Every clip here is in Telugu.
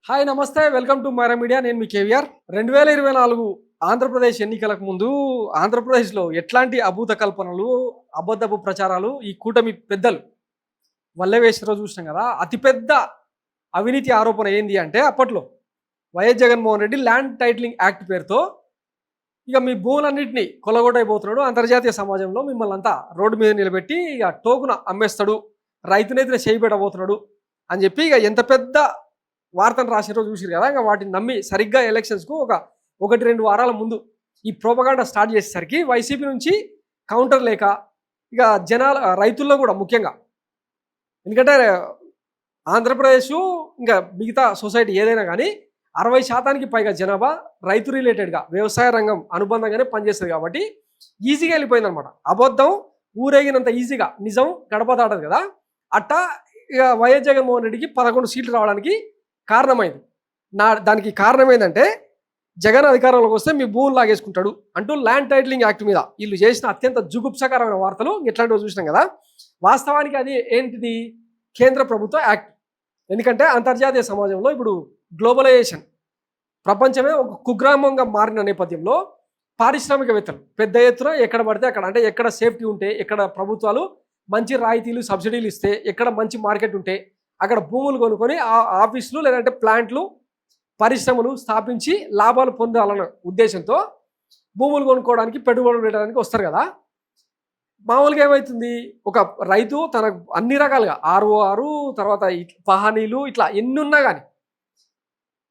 హాయ్ నమస్తే వెల్కమ్ టు మైరా మీడియా. నేను మీ కేవీఆర్. 2024 ఆంధ్రప్రదేశ్ ఎన్నికలకు ముందు ఆంధ్రప్రదేశ్లో ఎట్లాంటి అభూత కల్పనలు, అబద్ధపు ప్రచారాలు ఈ కూటమి పెద్దలు వల్లే వేసిరో చూసినాం కదా. అతిపెద్ద అవినీతి ఆరోపణ ఏంది అంటే అప్పట్లో YS Jaganmohan Reddy land titling act పేరుతో ఇక మీ భూములన్నింటినీ కొలగొట్టైపోతున్నాడు. అంతర్జాతీయ సమాజంలో మిమ్మల్ని అంతా రోడ్డు మీద నిలబెట్టి ఇక టోకున అమ్మేస్తాడు, రైతునైతే చేయబెట్టబోతున్నాడు అని చెప్పి ఇక ఎంత పెద్ద వార్తను రాసిరో చూసిరు కదా. ఇంకా వాటిని నమ్మి సరిగ్గా ఎలక్షన్స్కు ఒకటి రెండు వారాల ముందు ఈ ప్రోపగాండా స్టార్ట్ చేసేసరికి వైసీపీ నుంచి కౌంటర్ లేక ఇక రైతుల్లో కూడా ముఖ్యంగా, ఎందుకంటే ఆంధ్రప్రదేశ్ ఇంకా మిగతా సొసైటీ ఏదైనా కానీ 60% పైగా జనాభా రైతు రిలేటెడ్గా వ్యవసాయ రంగం అనుబంధంగానే పనిచేస్తుంది కాబట్టి ఈజీగా వెళ్ళిపోయింది అనమాట. అబద్ధం ఊరేగినంత ఈజీగా నిజం గడప దాటదు కదా. అట్టా ఇక వైఎస్ జగన్మోహన్ రెడ్డికి 11 సీట్లు రావడానికి కారణమైంది. దానికి కారణం ఏంటంటే జగన్ అధికారంలోకి వస్తే మీ భూములు లాగేసుకుంటాడు అంటూ ల్యాండ్ టైటిలింగ్ యాక్ట్ మీద వీళ్ళు చేసిన అత్యంత జుగుప్సకరమైన వార్తలు ఇట్లాంటివి చూసినాం కదా. వాస్తవానికి అది ఏంటిది? కేంద్ర ప్రభుత్వ యాక్ట్. ఎందుకంటే అంతర్జాతీయ సమాజంలో ఇప్పుడు గ్లోబలైజేషన్, ప్రపంచమే ఒక కుగ్రామంగా మారిన నేపథ్యంలో పారిశ్రామికవేత్తలు పెద్ద ఎత్తున ఎక్కడ పడితే అక్కడ, అంటే ఎక్కడ సేఫ్టీ ఉంటే, ఎక్కడ ప్రభుత్వాలు మంచి రాయితీలు సబ్సిడీలు ఇస్తే, ఎక్కడ మంచి మార్కెట్ ఉంటే అక్కడ భూములు కొనుక్కొని ఆఫీసులు లేదంటే ప్లాంట్లు పరిశ్రమలు స్థాపించి లాభాలు పొందాలన్న ఉద్దేశంతో భూములు కొనుక్కోవడానికి పెట్టుబడులు పెట్టడానికి వస్తారు కదా. మామూలుగా ఏమవుతుంది, ఒక రైతు తన అన్ని రకాలుగా ROR తర్వాత పహానీలు ఇట్లా ఎన్ని ఉన్నా కానీ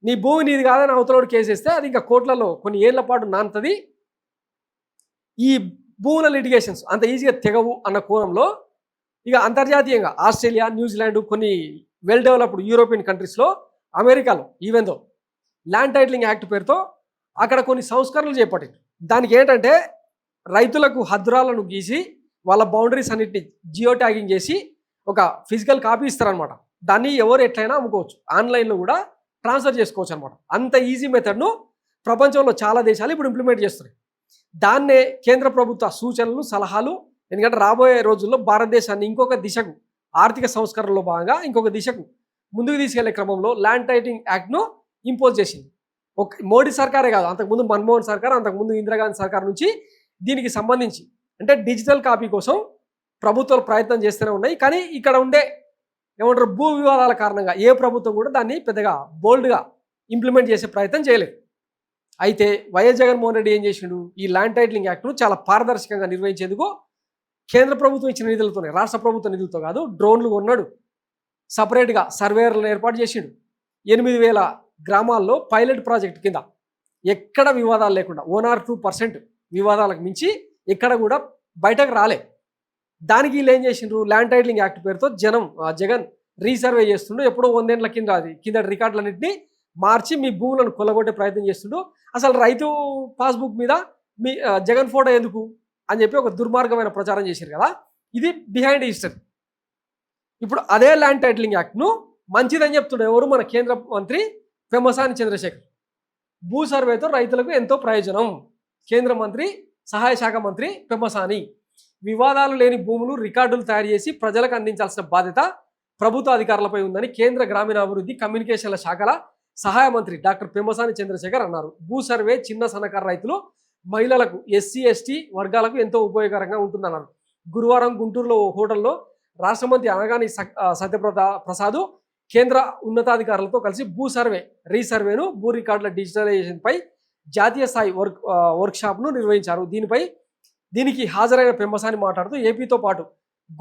నీ భూమి నీది కాదని అవతలోడు కేసేస్తే అది ఇంకా కోట్లలో కొన్ని ఏళ్ల పాటు నానుతుంది. ఈ భూముల లిటిగేషన్స్ అంత ఈజీగా తెగవు అన్న కోణంలో ఇక అంతర్జాతీయంగా ఆస్ట్రేలియా, న్యూజిలాండ్, కొన్ని వెల్ డెవలప్డ్ యూరోపియన్ కంట్రీస్లో, అమెరికాలో even though land titling act పేరుతో అక్కడ కొన్ని సంస్కరణలు చేపట్టారు. దానికి ఏంటంటే రైతులకు హద్దురాలను గీసి వాళ్ళ బౌండరీస్ అన్నిటిని జియో ట్యాగింగ్ చేసి ఒక ఫిజికల్ కాపీ ఇస్తారనమాట. దాన్ని ఎవరు ఎట్లయినా అమ్ముకోవచ్చు, ఆన్లైన్లో కూడా ట్రాన్స్ఫర్ చేసుకోవచ్చు అనమాట. అంత ఈజీ మెథడ్ను ప్రపంచంలో చాలా దేశాలు ఇప్పుడు ఇంప్లిమెంట్ చేస్తున్నాయి. దాన్నే కేంద్ర ప్రభుత్వ సూచనలు, సలహాలు, ఎందుకంటే రాబోయే రోజుల్లో భారతదేశాన్ని ఇంకొక దిశకు, ఆర్థిక సంస్కరణలో భాగంగా ఇంకొక దిశకు ముందుకు తీసుకెళ్లే క్రమంలో ల్యాండ్ టైటిలింగ్ యాక్ట్ను ఇంపోజ్ చేసింది. మోడీ సర్కారే కాదు, అంతకుముందు మన్మోహన్ సర్కార్, అంతకుముందు ఇందిరాగాంధీ సర్కార్ నుంచి దీనికి సంబంధించి అంటే డిజిటల్ కాపీ కోసం ప్రభుత్వాలు ప్రయత్నం చేస్తూనే ఉన్నాయి. కానీ ఇక్కడ ఉండే ఏమంటారు భూ వివాదాల కారణంగా ఏ ప్రభుత్వం కూడా దాన్ని పెద్దగా బోల్డ్గా ఇంప్లిమెంట్ చేసే ప్రయత్నం చేయలేదు. అయితే వైఎస్ జగన్మోహన్ రెడ్డి ఏం చేసిండు, ఈ ల్యాండ్ టైటిలింగ్ యాక్ట్ను చాలా పారదర్శకంగా నిర్వహించేందుకు కేంద్ర ప్రభుత్వం ఇచ్చిన నిధులతోనే, రాష్ట్ర ప్రభుత్వ నిధులతో కాదు, డ్రోన్లు కొన్నాడు, సపరేట్గా సర్వేయర్లను ఏర్పాటు చేసిండు. 8,000 గ్రామాల్లో పైలట్ ప్రాజెక్ట్ కింద ఎక్కడ వివాదాలు లేకుండా 1 or 2% వివాదాలకు మించి ఎక్కడ కూడా బయటకు రాలే. దానికి వీళ్ళు ఏం చేసిండ్రు, ల్యాండ్ టైటిలింగ్ యాక్ట్ పేరుతో జగన్ రీసర్వే చేస్తుండు. ఎప్పుడో 100 ఏళ్ల కింద రికార్డులన్నింటినీ మార్చి మీ భూములను కొల్లగొట్టే ప్రయత్నం చేస్తుండు. అసలు రైతు పాస్బుక్ మీద మీ జగన్ ఫోటో ఎందుకు అని చెప్పి ఒక దుర్మార్గమైన ప్రచారం చేశారు కదా. ఇది బిహైండ్ హిస్టరీ. ఇప్పుడు అదే ల్యాండ్ టైటిలింగ్ యాక్ట్ను మంచిదని చెప్తుండే ఎవరు, మన కేంద్ర మంత్రి పెమ్మసాని చంద్రశేఖర్. భూ సర్వేతో రైతులకు ఎంతో ప్రయోజనం, కేంద్ర మంత్రి, సహాయ శాఖ మంత్రి పెమ్మసాని. వివాదాలు లేని భూములు రికార్డులు తయారు చేసి ప్రజలకు అందించాల్సిన బాధ్యత ప్రభుత్వ అధికారులపై ఉందని కేంద్ర గ్రామీణాభివృద్ధి కమ్యూనికేషన్ల శాఖల సహాయ మంత్రి డాక్టర్ పెమ్మసాని చంద్రశేఖర్ అన్నారు. భూ సర్వే చిన్న సన్నకారు రైతులు, మహిళలకు, SC ST వర్గాలకు ఎంతో ఉపయోగకరంగా ఉంటుందన్నారు. గురువారం గుంటూరులో ఓ హోటల్లో రాష్ట్ర మంత్రి అనగాని సత్యప్రసాద్ కేంద్ర ఉన్నతాధికారులతో కలిసి భూ సర్వే, రీసర్వేను, భూ రికార్డుల డిజిటలైజేషన్పై జాతీయ స్థాయి వర్క్షాప్ను నిర్వహించారు. దీనికి హాజరైన పెమ్మసాని మాట్లాడుతూ ఏపీతో పాటు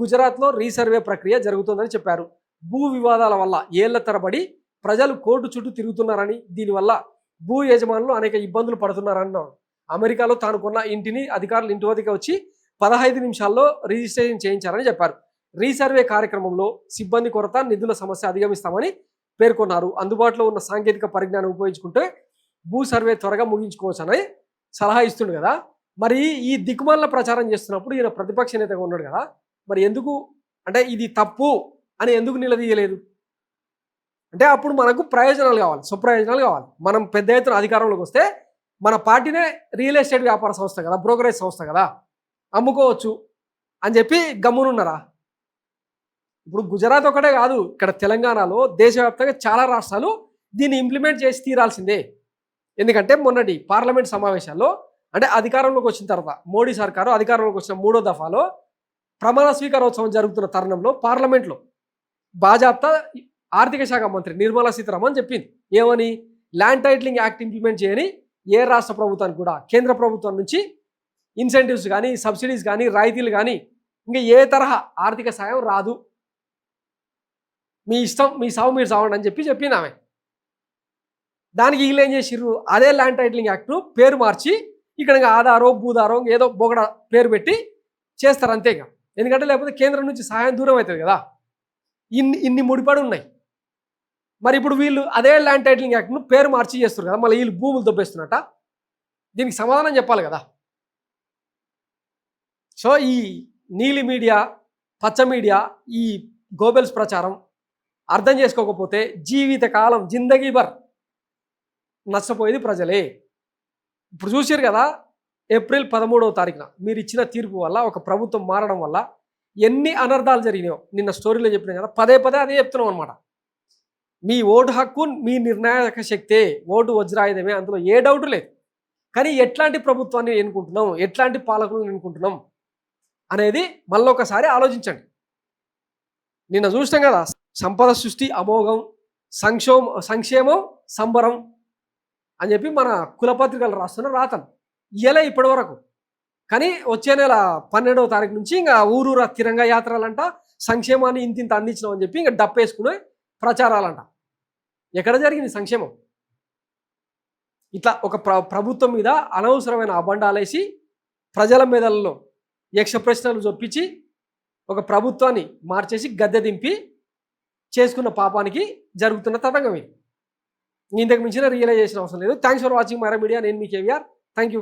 గుజరాత్లో రీసర్వే ప్రక్రియ జరుగుతుందని చెప్పారు. భూ వివాదాల వల్ల ఏళ్ల తరబడి ప్రజలు కోర్టు చుట్టూ తిరుగుతున్నారని, దీనివల్ల భూ యజమానులు అనేక ఇబ్బందులు పడుతున్నారన్నారు. అమెరికాలో తాను కొన్న ఇంటిని అధికారులు ఇంటి వద్దకు వచ్చి 15 నిమిషాల్లో రిజిస్ట్రేషన్ చేయించారని చెప్పారు. రీసర్వే కార్యక్రమంలో సిబ్బంది కొరత, నిధుల సమస్య అధిగమిస్తామని పేర్కొన్నారు. అందుబాటులో ఉన్న సాంకేతిక పరిజ్ఞానం ఉపయోగించుకుంటే భూ సర్వే త్వరగా ముగించుకోవచ్చని సలహా ఇస్తుండు కదా. మరి ఈ దిక్కుమాల ప్రచారం చేస్తున్నప్పుడు ఈయన ప్రతిపక్ష నేతగా ఉన్నాడు కదా, మరి ఎందుకు అంటే ఇది తప్పు అని ఎందుకు నిలదీయలేదు? అంటే అప్పుడు మనకు ప్రయోజనాలు కావాలి, స్వప్రయోజనాలు కావాలి. మనం పెద్ద ఎత్తున అధికారంలోకి వస్తే మన పార్టీనే రియల్ ఎస్టేట్ వ్యాపార సంస్థ కదా, బ్రోకరేజ్ సంస్థ కదా, అమ్ముకోవచ్చు అని చెప్పి గమ్మునున్నారా? ఇప్పుడు గుజరాత్ ఒకటే కాదు, ఇక్కడ తెలంగాణలో దేశవ్యాప్తంగా చాలా రాష్ట్రాలు దీన్ని ఇంప్లిమెంట్ చేసి తీరాల్సిందే. ఎందుకంటే మొన్నటి పార్లమెంట్ సమావేశాల్లో అంటే అధికారంలోకి వచ్చిన తర్వాత మోడీ సర్కారు అధికారంలోకి వచ్చిన 3వ దఫాలో ప్రమాణ స్వీకారోత్సవం జరుగుతున్న తరుణంలో పార్లమెంట్లో బాజాప్తా ఆర్థిక శాఖ మంత్రి నిర్మలా సీతారామన్ చెప్పింది ఏమని, ల్యాండ్ టైటిలింగ్ యాక్ట్ ఇంప్లిమెంట్ చేయని ఏ రాష్ట్ర ప్రభుత్వానికి కూడా కేంద్ర ప్రభుత్వం నుంచి ఇన్సెంటివ్స్ కానీ సబ్సిడీస్ కానీ రాయితీలు కానీ ఇంకా ఏ తరహా ఆర్థిక సాయం రాదు, మీ ఇష్టం మీ సాగు మీరు సావండి అని చెప్పింది ఆమె. దానికి వీళ్ళు ఏం చేసిర్రు, అదే ల్యాండ్ టైటిలింగ్ యాక్ట్ను పేరు మార్చి ఇక్కడ ఆధారో భూధారో ఏదో బొగడ పేరు పెట్టి చేస్తారు అంతేగా. ఎందుకంటే లేకపోతే కేంద్రం నుంచి సహాయం దూరం అవుతుంది కదా, ఇన్ని ముడిపడి ఉన్నాయి. మరి ఇప్పుడు వీళ్ళు అదే ల్యాండ్ టైటిలింగ్ యాక్ట్ను పేరు మార్చి చేస్తారు కదా, మళ్ళీ వీళ్ళు భూములు దొబ్బేస్తున్నట్ట. దీనికి సమాధానం చెప్పాలి కదా. సో ఈ నీలి మీడియా పచ్చ మీడియా ఈ గోబెల్స్ ప్రచారం అర్థం చేసుకోకపోతే జీవితకాలం జిందగీ భర్ నష్టపోయేది ప్రజలే. ఇప్పుడు చూసారు కదా, ఏప్రిల్ 13వ తారీఖున మీరు ఇచ్చిన తీర్పు వల్ల ఒక ప్రభుత్వం మారడం వల్ల ఎన్ని అనర్థాలు జరిగినాయో నిన్న స్టోరీలో చెప్పినా కదా, పదే అదే చెప్తున్నాం అనమాట. మీ ఓటు హక్కు మీ నిర్ణాయక శక్తే, ఓటు వజ్రాయుధమే, అందులో ఏ డౌట్ లేదు. కానీ ఎట్లాంటి ప్రభుత్వాన్ని ఎన్నుకుంటున్నాం, ఎట్లాంటి పాలకులను ఎన్నుకుంటున్నాం అనేది మళ్ళీ ఒకసారి ఆలోచించండి. నిన్న చూసినాం కదా, సంపద సృష్టి అమోఘం, సంక్షేమం సంబరం అని చెప్పి మన కులపత్రికలు రాస్తున్న రాతను ఇయ్యలే ఇప్పటి వరకు. కానీ వచ్చే నెల 12వ తారీఖు నుంచి ఇంకా ఊరూర తిరంగ యాత్రలంట, సంక్షేమాన్ని ఇంత అందించినాం అని చెప్పి ఇంకా డప్పేసుకునే ప్రచారాలంట. ఎక్కడ జరిగింది సంక్షేమం? ఇట్లా ఒక ప్రభుత్వం మీద అనవసరమైన అబండాలేసి ప్రజల మీదల్లో యక్ష ప్రశ్నలు చొప్పించి ఒక ప్రభుత్వాన్ని మార్చేసి గద్దె దింపి చేసుకున్న పాపానికి జరుగుతున్న తతంగం ఇది. ఇంతకు మించిన రియలైజేషన్ అవసరం లేదు. Thanks for watching Myra Media. నేను మీ కేవీఆర్. Thank you.